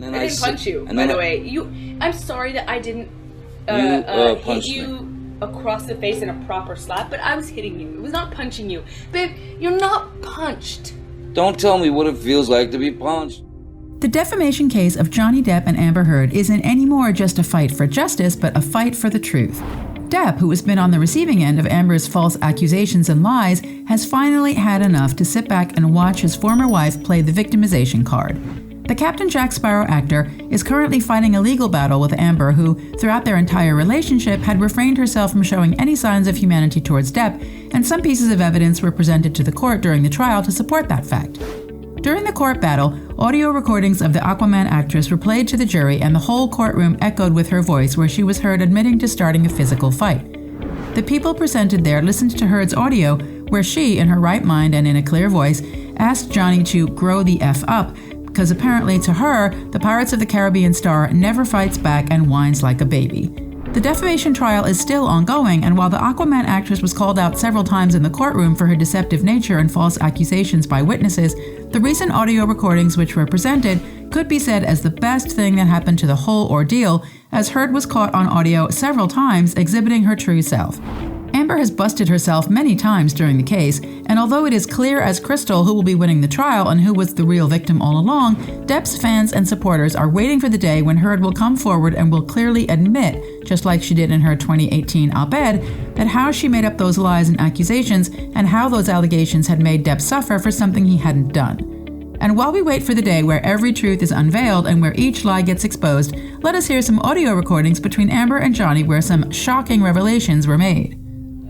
I didn't punch you, by the way. I'm sorry that I didn't hit you across the face in a proper slap, but I was hitting you. It was not punching you. Babe, you're not punched. Don't tell me what it feels like to be punched. The defamation case of Johnny Depp and Amber Heard isn't anymore just a fight for justice, but a fight for the truth. Depp, who has been on the receiving end of Amber's false accusations and lies, has finally had enough to sit back and watch his former wife play the victimization card. The Captain Jack Sparrow actor is currently fighting a legal battle with Amber, who, throughout their entire relationship, had refrained herself from showing any signs of humanity towards Depp, and some pieces of evidence were presented to the court during the trial to support that fact. During the court battle, audio recordings of the Aquaman actress were played to the jury, and the whole courtroom echoed with her voice, where she was heard admitting to starting a physical fight. The people presented there listened to Heard's audio, where she, in her right mind and in a clear voice, asked Johnny to grow the F up, because apparently to her, the Pirates of the Caribbean star never fights back and whines like a baby. The defamation trial is still ongoing, and while the Aquaman actress was called out several times in the courtroom for her deceptive nature and false accusations by witnesses, the recent audio recordings which were presented could be said as the best thing that happened to the whole ordeal, as Heard was caught on audio several times exhibiting her true self. Amber has busted herself many times during the case, and although it is clear as crystal who will be winning the trial and who was the real victim all along, Depp's fans and supporters are waiting for the day when Heard will come forward and will clearly admit, just like she did in her 2018 op-ed, that how she made up those lies and accusations and how those allegations had made Depp suffer for something he hadn't done. And while we wait for the day where every truth is unveiled and where each lie gets exposed, let us hear some audio recordings between Amber and Johnny where some shocking revelations were made.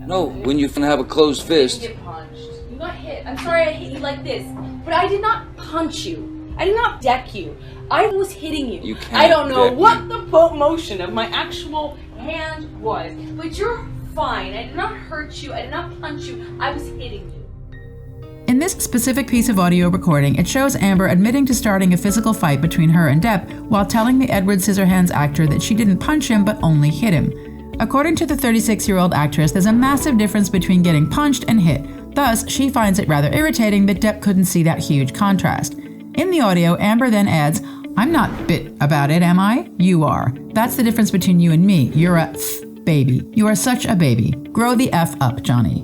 No, when you have a closed fist. You get punched. You got hit. I'm sorry I hit you like this, but I did not punch you. I did not deck you. I was hitting you. I don't know what the motion of my actual hand was, but you're fine. I did not hurt you. I did not punch you. I was hitting you. In this specific piece of audio recording, it shows Amber admitting to starting a physical fight between her and Depp while telling the Edward Scissorhands actor that she didn't punch him but only hit him. According to the 36-year-old actress, there's a massive difference between getting punched and hit. Thus, she finds it rather irritating that Depp couldn't see that huge contrast. In the audio, Amber then adds, "I'm not bit about it, am I? You are. That's the difference between you and me. You're a baby. You are such a baby. Grow the F up, Johnny."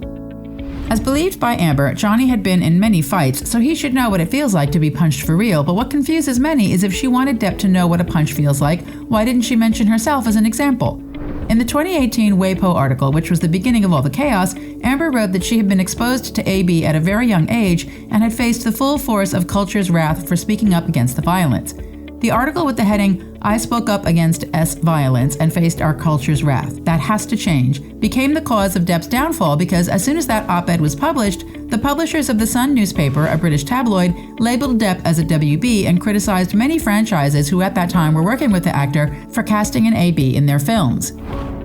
As believed by Amber, Johnny had been in many fights, so he should know what it feels like to be punched for real, but what confuses many is if she wanted Depp to know what a punch feels like, why didn't she mention herself as an example? In the 2018 WAPO article, which was the beginning of all the chaos, Amber wrote that she had been exposed to AB at a very young age and had faced the full force of culture's wrath for speaking up against the violence. The article with the heading, "I spoke up against S violence and faced our culture's wrath. That has to change," became the cause of Depp's downfall because as soon as that op-ed was published, the publishers of The Sun newspaper, a British tabloid, labeled Depp as a WB and criticized many franchises who at that time were working with the actor for casting an AB in their films.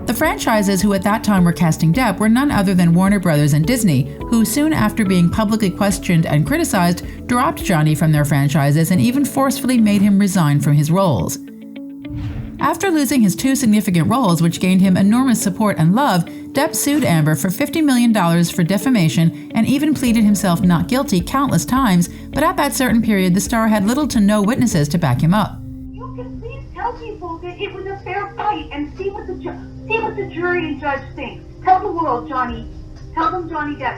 The franchises who at that time were casting Depp were none other than Warner Brothers and Disney, who soon after being publicly questioned and criticized, dropped Johnny from their franchises and even forcefully made him resign from his roles. After losing his 2 significant roles, which gained him enormous support and love, Depp sued Amber for $50 million for defamation and even pleaded himself not guilty countless times, but at that certain period the star had little to no witnesses to back him up. You can please tell people that it was a fair fight and see what the jury and judge think. Tell the world, Johnny. Tell them Johnny Depp.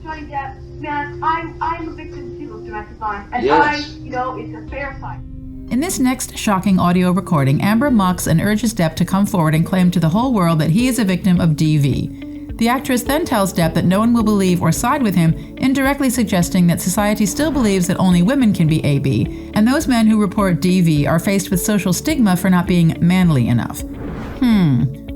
Johnny Depp, man, I'm a victim too of domestic violence. And yes. It's a fair fight. In this next shocking audio recording, Amber mocks and urges Depp to come forward and claim to the whole world that he is a victim of DV. The actress then tells Depp that no one will believe or side with him, indirectly suggesting that society still believes that only women can be AB, and those men who report DV are faced with social stigma for not being manly enough.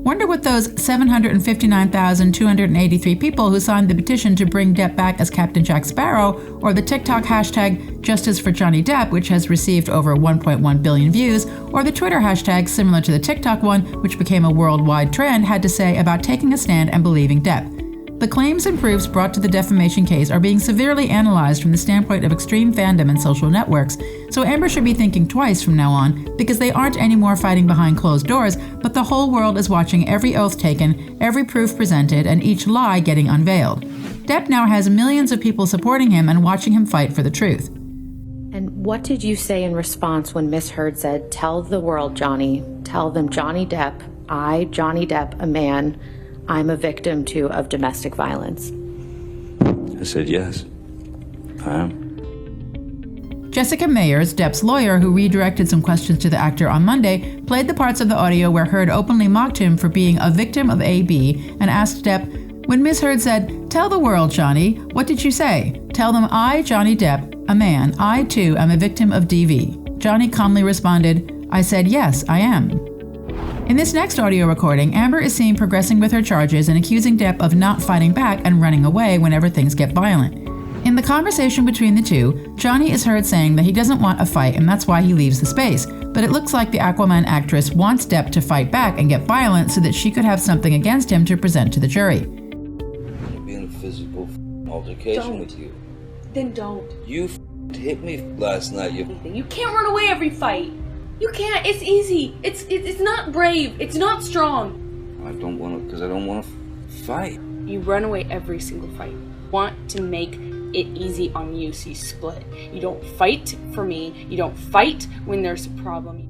Wonder what those 759,283 people who signed the petition to bring Depp back as Captain Jack Sparrow, or the TikTok hashtag Justice for Johnny Depp, which has received over 1.1 billion views, or the Twitter hashtag similar to the TikTok one, which became a worldwide trend, had to say about taking a stand and believing Depp. The claims and proofs brought to the defamation case are being severely analyzed from the standpoint of extreme fandom and social networks, so Amber should be thinking twice from now on, because they aren't anymore fighting behind closed doors, but the whole world is watching every oath taken, every proof presented, and each lie getting unveiled. Depp now has millions of people supporting him and watching him fight for the truth. And And what did you say in response when Miss Heard said, "Tell the world, Johnny, tell them Johnny Depp, I, Johnny Depp, a man, I'm a victim too of domestic violence"? I said yes. I am. Jessica Mayers, Depp's lawyer, who redirected some questions to the actor on Monday, played the parts of the audio where Heard openly mocked him for being a victim of AB and asked Depp, when Miss Heard said, "Tell the world, Johnny, what did you say? Tell them I, Johnny Depp, a man, I too am a victim of DV." Johnny calmly responded, "I said yes, I am." In this next audio recording, Amber is seen progressing with her charges and accusing Depp of not fighting back and running away whenever things get violent. In the conversation between the two, Johnny is heard saying that he doesn't want a fight and that's why he leaves the space, but it looks like the Aquaman actress wants Depp to fight back and get violent so that she could have something against him to present to the jury. Be in a physical altercation with you. Then don't. You hit me last night. You can't run away every fight. You can't. It's easy. It's not brave. It's not strong. I don't want to, because I don't want to fight. You run away every single fight. Want to make it easy on you, so you split. You don't fight for me. You don't fight when there's a problem.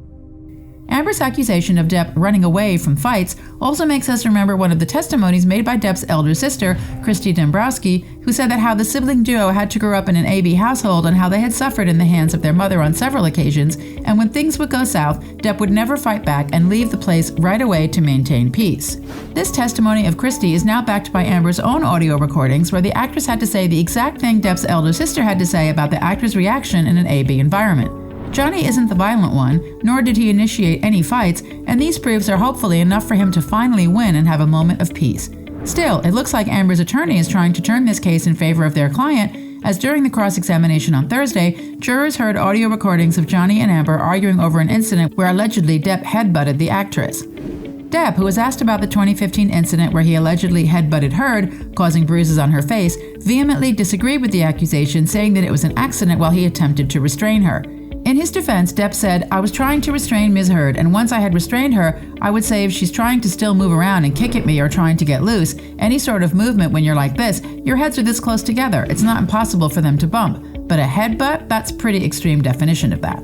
Amber's accusation of Depp running away from fights also makes us remember one of the testimonies made by Depp's elder sister, Christy Dombrowski, who said that how the sibling duo had to grow up in an AB household and how they had suffered in the hands of their mother on several occasions, and when things would go south, Depp would never fight back and leave the place right away to maintain peace. This testimony of Christy is now backed by Amber's own audio recordings, where the actress had to say the exact thing Depp's elder sister had to say about the actor's reaction in an AB environment. Johnny isn't the violent one, nor did he initiate any fights, and these proofs are hopefully enough for him to finally win and have a moment of peace. Still, it looks like Amber's attorney is trying to turn this case in favor of their client, as during the cross-examination on Thursday, jurors heard audio recordings of Johnny and Amber arguing over an incident where allegedly Depp headbutted the actress. Depp, who was asked about the 2015 incident where he allegedly headbutted Heard, causing bruises on her face, vehemently disagreed with the accusation, saying that it was an accident while he attempted to restrain her. In his defense, Depp said, "I was trying to restrain Ms. Heard, and once I had restrained her, I would say if she's trying to still move around and kick at me or trying to get loose, any sort of movement when you're like this, your heads are this close together. It's not impossible for them to bump. But a headbutt, that's pretty extreme definition of that."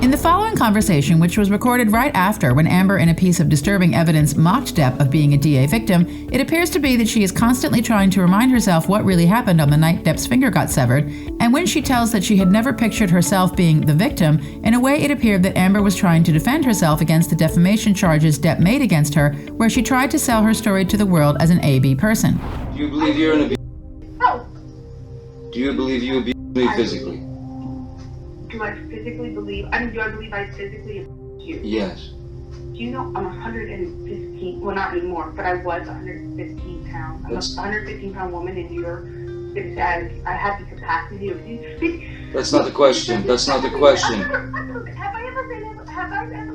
In the following conversation, which was recorded right after when Amber, in a piece of disturbing evidence, mocked Depp of being a DA victim, it appears to be that she is constantly trying to remind herself what really happened on the night Depp's finger got severed, and when she tells that she had never pictured herself being the victim, in a way it appeared that Amber was trying to defend herself against the defamation charges Depp made against her, where she tried to sell her story to the world as an AB person. Do you believe you're an abuser? No. Do you believe you abused me physically? Do I physically believe? do I believe I physically abused you? Yes. Do you know I'm 115? Well, not anymore, but I was 115 pounds. I'm a 115-pound woman, and I have the capacity of. That's not the question. That's not the question. Have I ever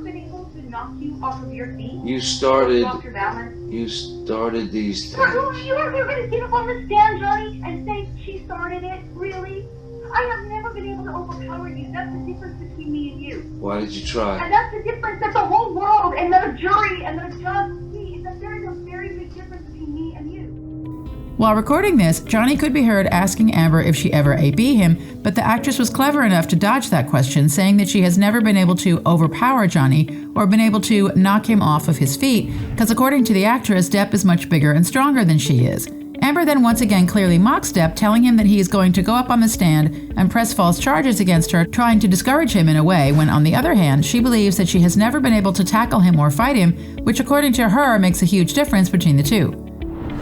been able to knock you off of your feet? You started. Off your balance? You started these You're things. going to get up on the stand, Johnny, and say she started it? Really? I have never been able to overpower you. That's the difference between me and you. Why did you try? And that's the difference that the whole world and the jury and the judge see, is that there is a very big difference between me and you. While recording this, Johnny could be heard asking Amber if she ever AB him, but the actress was clever enough to dodge that question, saying that she has never been able to overpower Johnny or been able to knock him off of his feet, because according to the actress, Depp is much bigger and stronger than she is. Amber then once again clearly mocks Depp, telling him that he is going to go up on the stand and press false charges against her, trying to discourage him in a way, when on the other hand, she believes that she has never been able to tackle him or fight him, which according to her makes a huge difference between the two.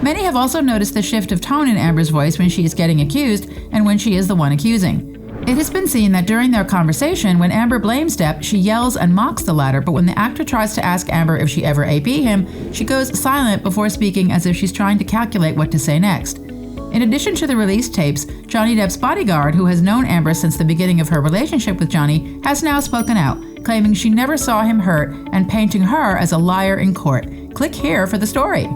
Many have also noticed the shift of tone in Amber's voice when she is getting accused and when she is the one accusing. It has been seen that during their conversation, when Amber blames Depp, she yells and mocks the latter, but when the actor tries to ask Amber if she ever AB him, she goes silent before speaking as if she's trying to calculate what to say next. In addition to the released tapes, Johnny Depp's bodyguard, who has known Amber since the beginning of her relationship with Johnny, has now spoken out, claiming she never saw him hurt and painting her as a liar in court. Click here for the story.